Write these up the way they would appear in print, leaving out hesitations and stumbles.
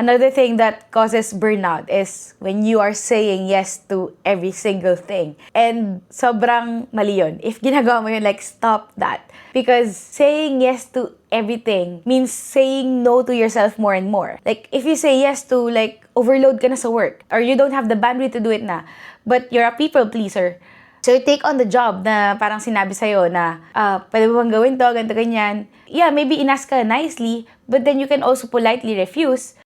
Another thing that causes burnout is when you are saying yes to every single thing. And sobrang mali yun. If ginagawa mo yun, like, stop that. Because saying yes to everything means saying no to yourself more and more. Like, if you say yes to, like, overload ka na sa work, or you don't have the bandwidth to do it na, but you're a people pleaser, so you take on the job na parang sinabi sa'yo na, pwede mo bang gawin to, ganito, ganyan. Yeah, maybe inask ka nicely, but then you can also politely refuse.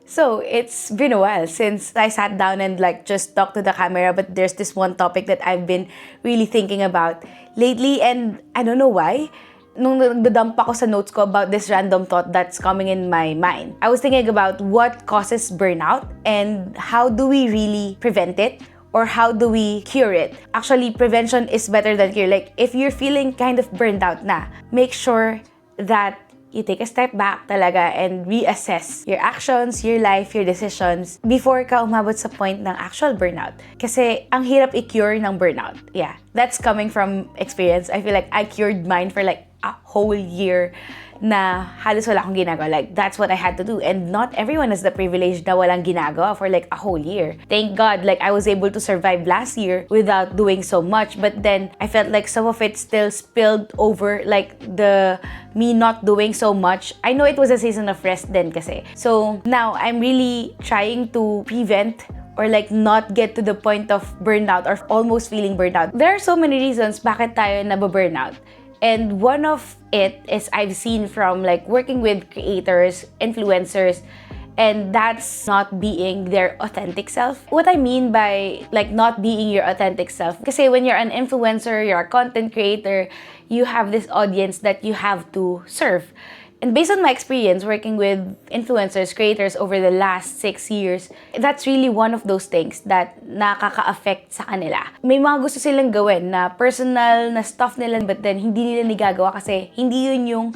So it's been a while since I sat down and like just talked to the camera, but there's this one topic that I've been really thinking about lately, and I don't know why. Nung nagdadump ako sa notes ko about this random thought that's coming in my mind, I was thinking about what causes burnout and how do we really prevent it, or how do we cure it. Actually, prevention is better than cure. Like, if you're feeling kind of burned out na, make sure that you take a step back talaga and reassess your actions, your life, your decisions before ka umabot sa point ng actual burnout. Kasi ang hirap i-cure ng burnout. Yeah, that's coming from experience. I feel like I cured mine for like a whole year na halos wala akong ginagawa. Like, that's what I had to do. And not everyone has the privilege na walang ginagawa for like a whole year. Thank God, like, I was able to survive last year without doing so much. But then, I felt like some of it still spilled over, like, me not doing so much. I know it was a season of rest then kasi. So, now, I'm really trying to prevent or like not get to the point of burnout or almost feeling burnout. There are so many reasons bakit tayo nababurnout. And one of it is I've seen from like working with creators, influencers, and that's not being their authentic self. What I mean by like not being your authentic self, kasi when you're an influencer, you're a content creator, you have this audience that you have to serve. And based on my experience working with influencers, creators over the last 6 years, that's really one of those things that nakaka-affect sa kanila. May mga gusto silang gawin na personal na stuff nila, but then hindi nila nagagawa kasi hindi yun yung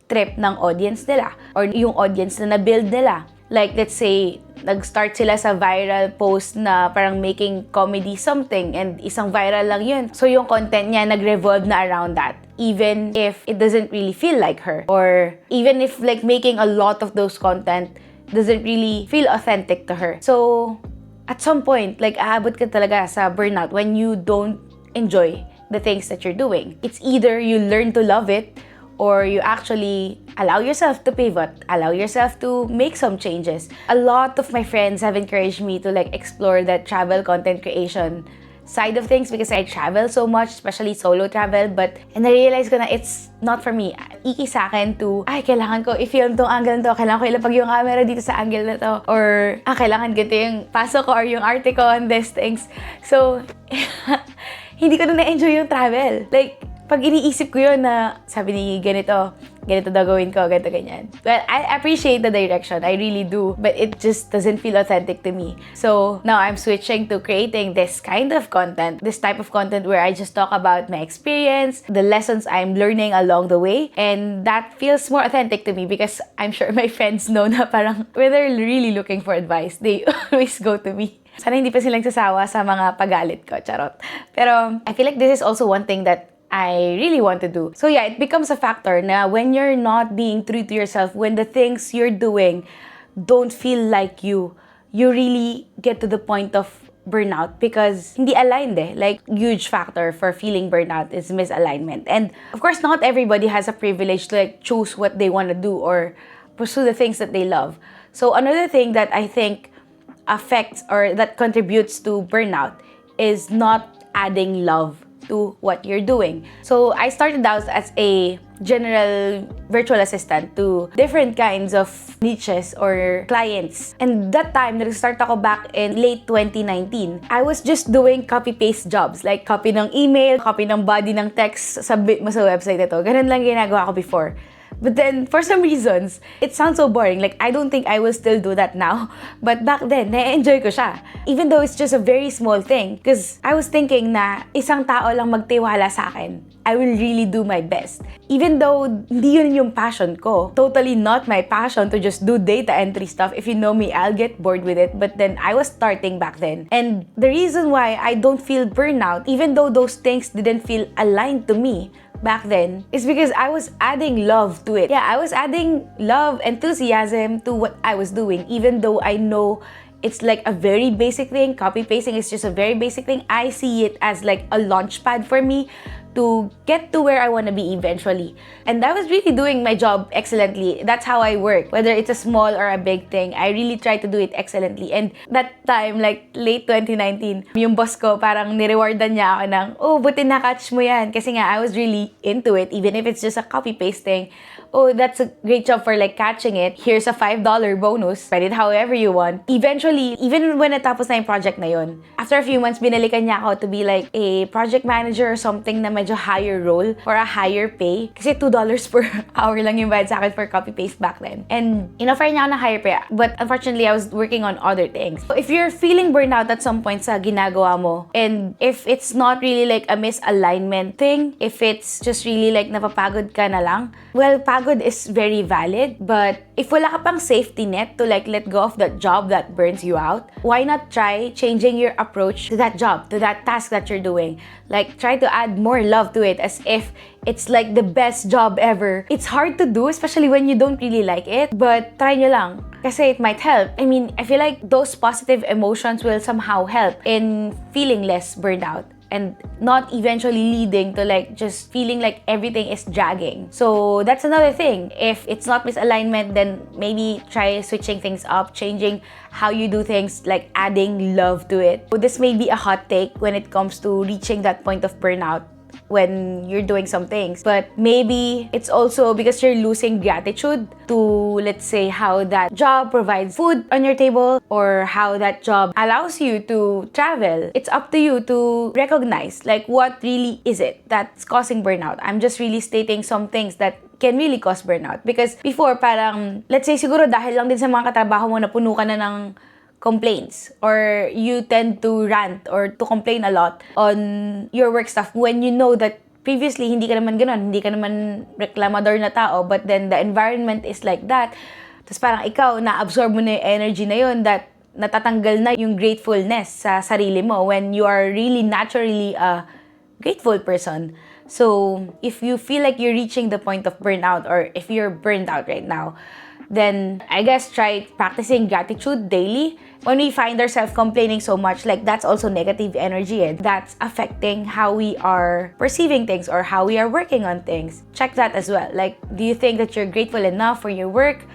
trip ng audience nila or yung audience na na-build nila. Like, let's say, nag-start sila sa viral post na parang making comedy something and isang viral lang yun. So, yung content niya nag-revolve na around that. Even if it doesn't really feel like her. Or even if like making a lot of those content doesn't really feel authentic to her. So, at some point, like, aabot ka talaga sa burnout when you don't enjoy the things that you're doing. It's either you learn to love it or you actually allow yourself to pivot, allow yourself to make some changes. A lot of my friends have encouraged me to like explore that travel content creation side of things because I travel so much, especially solo travel, and na-realize ko na it's not for me. Iki sa akin to, kailangan ko i-film tong angle na to, kailangan ko ilapag yung camera dito sa angle na to, or kailangan ganito yung pasok ko or yung arte ko on these things. So, hindi ko na na-enjoy yung travel. Like, pag iniisip ko yun na sabi ni ganito daw gawin ko, ganito, ganyan. Well, I appreciate the direction. I really do. But it just doesn't feel authentic to me. So, now I'm switching to creating this kind of content, this type of content where I just talk about my experience, the lessons I'm learning along the way, and that feels more authentic to me because I'm sure my friends know na parang when they're really looking for advice, they always go to me. Sana hindi pa silang sasawa sa mga pagalit ko, charot. Pero, I feel like this is also one thing that I really want to do. So yeah, it becomes a factor na when you're not being true to yourself, when the things you're doing don't feel like you really get to the point of burnout because hindi aligned eh. Like, huge factor for feeling burnout is misalignment. And of course, not everybody has a privilege to like choose what they want to do or pursue the things that they love. So another thing that I think affects or that contributes to burnout is not adding love to what you're doing. So I started out as a general virtual assistant to different kinds of niches or clients. And that time, nag-start ako back in late 2019. I was just doing copy-paste jobs. Like, copy ng email, copy ng body ng text, submit mo sa website ito. Ganun lang ginagawa ko before. But then, for some reasons, it sounds so boring. Like, I don't think I will still do that now. But back then, na-enjoy ko siya. Even though it's just a very small thing. Because I was thinking na isang tao lang magtiwala sa akin. I will really do my best. Even though hindi yun yung passion ko. Totally not my passion to just do data entry stuff. If you know me, I'll get bored with it. But then, I was starting back then. And the reason why I don't feel burnout, even though those things didn't feel aligned to me, back then is because I was adding love to it. Yeah, I was adding love, enthusiasm to what I was doing, even though I know it's like a very basic thing. Copy pasting is just a very basic thing. I see it as like a launch pad for me to get to where I want to be eventually. And I was really doing my job excellently. That's how I work. Whether it's a small or a big thing, I really try to do it excellently. And that time, like late 2019, yung boss ko parang nirewardan niya ako ng, oh, buti na-catch mo yan. Kasi nga, I was really into it. Even if it's just a copy-paste thing, oh, that's a great job for like catching it. Here's a $5 bonus. Spend it however you want. Eventually, even when natapos na yung project na yun, after a few months, binalikan niya ako to be like a project manager or something na medyo higher role or a higher pay. Kasi $2 per hour lang yung bayad sa akin for copy-paste back then. And in-offer niya ako ng higher pay. But unfortunately, I was working on other things. So if you're feeling burnout at some point sa ginagawa mo, and if it's not really like a misalignment thing, if it's just really like napapagod ka na lang, well, pagod is very valid. But if wala ka pang safety net to like let go of that job that burns you out, why not try changing your approach to that job, to that task that you're doing? Like, try to add more love to it as if it's like the best job ever. It's hard to do, especially when you don't really like it, but try nyo lang. Kasi it might help. I mean, I feel like those positive emotions will somehow help in feeling less burned out and not eventually leading to like just feeling like everything is dragging. So that's another thing. If it's not misalignment, then maybe try switching things up, changing how you do things, like adding love to it. So this may be a hot take when it comes to reaching that point of burnout when you're doing some things, but maybe it's also because you're losing gratitude to, let's say, how that job provides food on your table or how that job allows you to travel. It's up to you to recognize like what really is it that's causing burnout. I'm just really stating some things that can really cause burnout, because before parang, let's say siguro dahil lang din sa mga katrabaho mo na puno ka na ng complaints or you tend to rant or to complain a lot on your work stuff when you know that previously hindi ka naman ganun, hindi ka naman reklamador na tao, but then the environment is like that. Tapos parang ikaw, na-absorb mo na yung energy na yun, that natatanggal na yung gratefulness sa sarili mo when you are really naturally a grateful person. So if you feel like you're reaching the point of burnout, or if you're burned out right now, then I guess try practicing gratitude daily. When we find ourselves complaining so much, like that's also negative energy, and that's affecting how we are perceiving things or how we are working on things. Check that as well. Like, do you think that you're grateful enough for your work?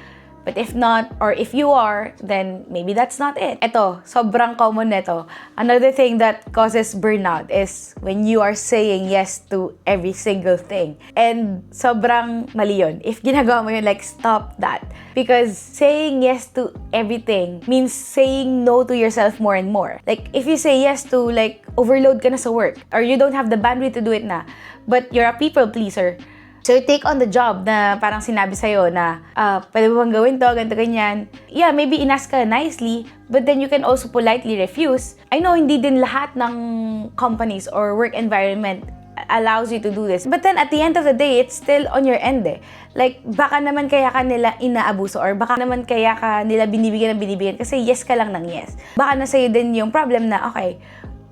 But if not, or if you are, then maybe that's not it. Ito, sobrang common nito. Another thing that causes burnout is when you are saying yes to every single thing. And sobrang mali yun. If ginagawa mo yun, like, stop that. Because saying yes to everything means saying no to yourself more and more. Like, if you say yes to, like, overload ka na sa work, or you don't have the bandwidth to do it na, but you're a people pleaser, so you take on the job na parang sinabi sa'yo na, pwede mo bang gawin to, ganito, ganyan. Yeah, maybe inask ka nicely, but then you can also politely refuse. I know hindi din lahat ng companies or work environment allows you to do this. But then at the end of the day, it's still on your end eh. Like, baka naman kaya ka nila inaabuso, or baka naman kaya ka nila binibigyan kasi yes ka lang ng yes. Baka na sa'yo din yung problem na, okay,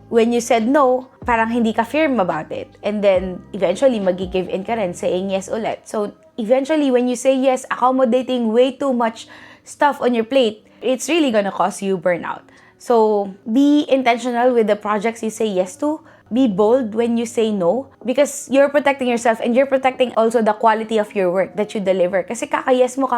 when you said no, parang hindi ka firm about it. And then, eventually, mag-give in ka rin, saying yes ulit. So, eventually, when you say yes, accommodating way too much stuff on your plate, it's really gonna cause you burnout. So, be intentional with the projects you say yes to. Be bold when you say no, because you're protecting yourself and you're protecting also the quality of your work that you deliver. Kasi kakayes mo,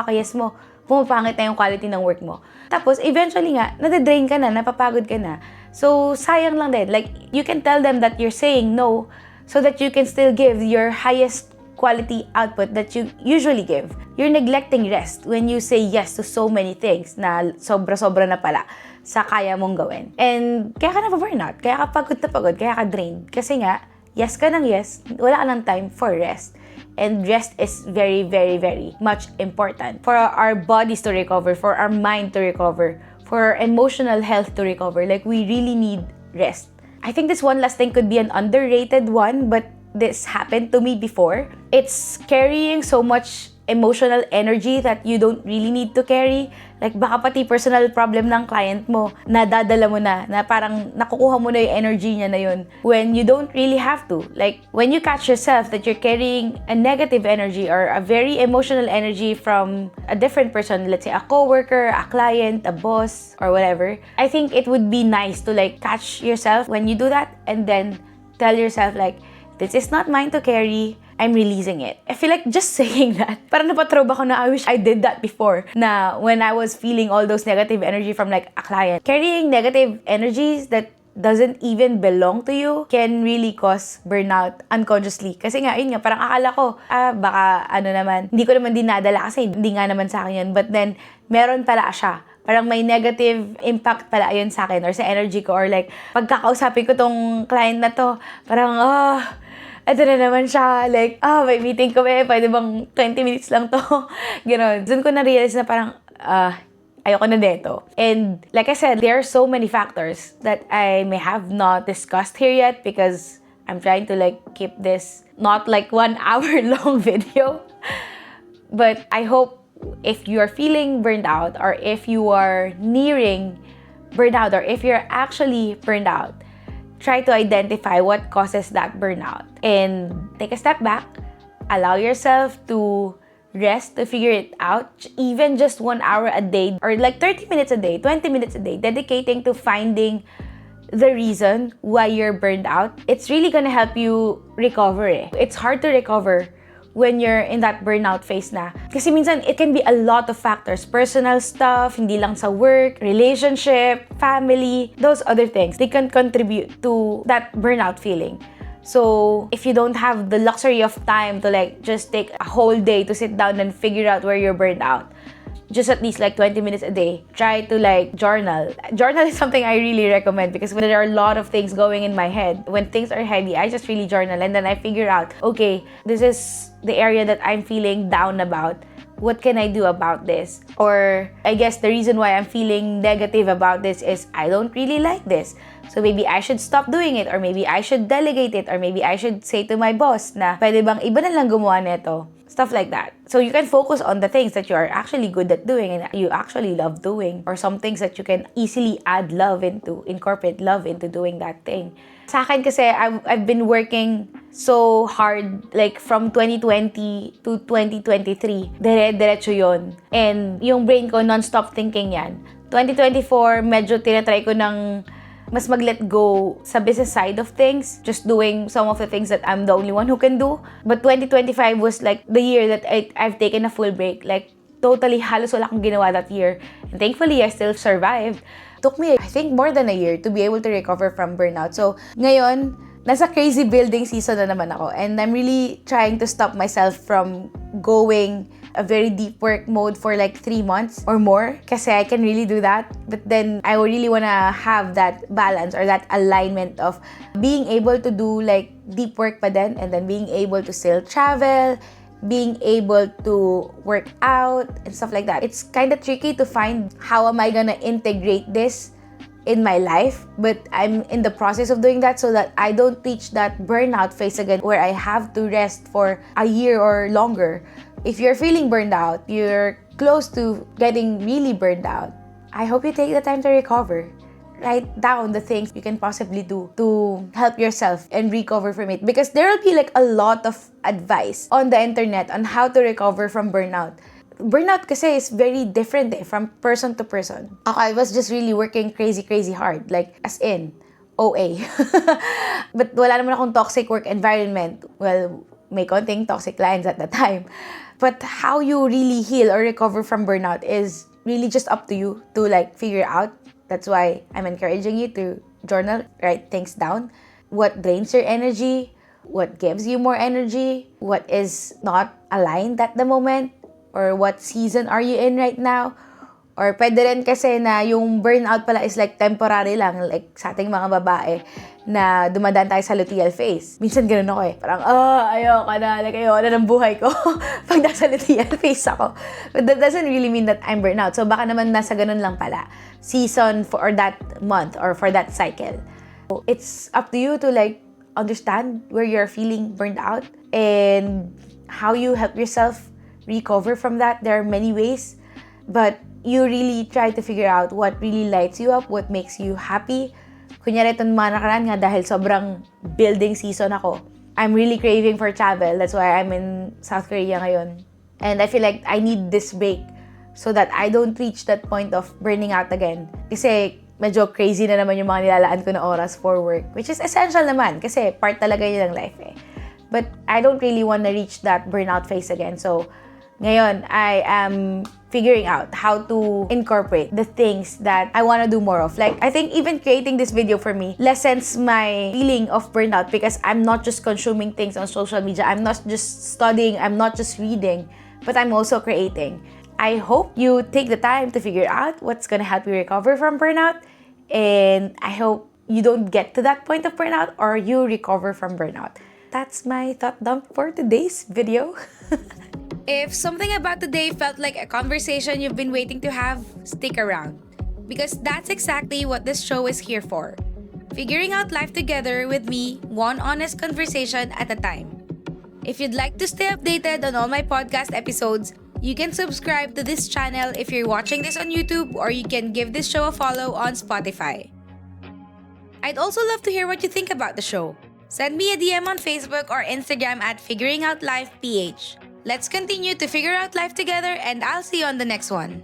pumapangit na yung quality ng work mo. Tapos, eventually nga, nadadrain ka na, napapagod ka na. So, sayang lang din. Like, you can tell them that you're saying no so that you can still give your highest quality output that you usually give. You're neglecting rest when you say yes to so many things na sobra-sobra na pala sa kaya mong gawin. And kaya ka na-burnout, kaya ka pagod na pagod, kaya ka drained. Kasi nga, yes ka ng yes, wala ka ng time for rest. And rest is very, very, very much important for our bodies to recover, for our mind to recover, for our emotional health to recover. Like, we really need rest. I think this one last thing could be an underrated one, but this happened to me before. It's carrying so much emotional energy that you don't really need to carry. Like, baka pati personal problem ng client mo, nadadala mo na parang nakukuha mo na yung energy niya na yun when you don't really have to. Like, when you catch yourself that you're carrying a negative energy or a very emotional energy from a different person, let's say a coworker, a client, a boss, or whatever, I think it would be nice to like catch yourself when you do that and then tell yourself like, this is not mine to carry. I'm releasing it. I feel like just saying that, parang napatrobe ako na I wish I did that before. Na when I was feeling all those negative energy from like a client. Carrying negative energies that doesn't even belong to you can really cause burnout unconsciously. Kasi nga, yun nga, parang akala ko, baka ano naman, hindi ko naman dinadala kasi hindi nga naman sa akin yun. But then, meron pala siya. Parang may negative impact pala yun sa akin or sa energy ko or like, pagkakausapin ko tong client na to, parang, ito na naman siya, like, may meeting ko pwede bang 20 minutes lang to? Ganon. Doon ko na-realize na parang, ayoko na dito. And like I said, there are so many factors that I may have not discussed here yet because I'm trying to like keep this not like 1 hour long video. But I hope if you are feeling burned out or if you are nearing burnout or if you're actually burned out, try to identify what causes that burnout and take a step back, allow yourself to rest to figure it out, even just 1 hour a day or like 30 minutes a day, 20 minutes a day, dedicating to finding the reason why you're burned out. It's really gonna help you recover. It's hard to recover when you're in that burnout phase na. Kasi minsan, it can be a lot of factors. Personal stuff, hindi lang sa work, relationship, family, those other things. They can contribute to that burnout feeling. So, if you don't have the luxury of time to like just take a whole day to sit down and figure out where you're burned out, just at least like 20 minutes a day, try to like journal. Journal is something I really recommend because when there are a lot of things going in my head, when things are heavy, I just really journal and then I figure out, okay, this is the area that I'm feeling down about. What can I do about this? Or I guess the reason why I'm feeling negative about this is I don't really like this. So maybe I should stop doing it or maybe I should delegate it or maybe I should say to my boss na pwede bang iba na lang gumawa nito. Stuff like that. So you can focus on the things that you are actually good at doing and you actually love doing or some things that you can easily add love into, incorporate love into doing that thing. Sa akin kasi, I've been working so hard like from 2020 to 2023. Dire-diretso yun. And yung brain ko, non-stop thinking yan. 2024, medyo tinatry ko ng mas mag-let go sa business side of things, just doing some of the things that I'm the only one who can do. But 2025 was like the year that I've taken a full break. Like, totally halos wala akong ginawa that year. And thankfully, I still survived. Took me, I think, more than a year to be able to recover from burnout. So, ngayon, nasa crazy building season na naman ako. And I'm really trying to stop myself from going a very deep work mode for like 3 months or more kasi I can really do that. But then I really wanna have that balance or that alignment of being able to do like deep work pa din and then being able to still travel, being able to work out and stuff like that. It's kind of tricky to find how am I gonna integrate this in my life, but I'm in the process of doing that so that I don't reach that burnout phase again where I have to rest for a year or longer. If you're feeling burned out, you're close to getting really burned out, I hope you take the time to recover. Write down the things you can possibly do to help yourself and recover from it because there will be like a lot of advice on the internet on how to recover from burnout. Burnout kasi is very different from person to person. I was just really working crazy hard, like as in OA. But wala naman akong toxic work environment. Well, may konting toxic clients at the time. But how you really heal or recover from burnout is really just up to you to like figure out. That's why I'm encouraging you to journal, write things down. What drains your energy? What gives you more energy? What is not aligned at the moment? Or what season are you in right now? Or pwede rin kasi na yung burnout pala is like temporary lang, like sa ating mga babae na dumadaan tayo sa luteal phase. Minsan ganun ako parang, ayoko na, like ayoko na ng buhay ko pag nasa luteal phase ako. But that doesn't really mean that I'm burnout. So baka naman nasa ganun lang pala, season for that month or for that cycle. So, it's up to you to like understand where you're feeling burned out and how you help yourself recover from that. There are many ways, but you really try to figure out what really lights you up, what makes you happy. Kunyari itong mga nakaraan nga dahil sobrang building season ako, I'm really craving for travel. That's why I'm in South Korea ngayon. And I feel like I need this break so that I don't reach that point of burning out again. Kasi medyo crazy na naman yung mga nilalaan ko na oras for work, which is essential naman kasi part talaga yun ng life eh. But I don't really want to reach that burnout phase again. So, ngayon, I am figuring out how to incorporate the things that I want to do more of. Like, I think even creating this video for me lessens my feeling of burnout because I'm not just consuming things on social media. I'm not just studying. I'm not just reading. But I'm also creating. I hope you take the time to figure out what's going to help you recover from burnout. And I hope you don't get to that point of burnout or you recover from burnout. That's my thought dump for today's video. If something about today felt like a conversation you've been waiting to have, stick around. Because that's exactly what this show is here for. Figuring out life together with me, one honest conversation at a time. If you'd like to stay updated on all my podcast episodes, you can subscribe to this channel if you're watching this on YouTube, or you can give this show a follow on Spotify. I'd also love to hear what you think about the show. Send me a DM on Facebook or Instagram at FiguringOutLifePH. Let's continue to figure out life together, and I'll see you on the next one.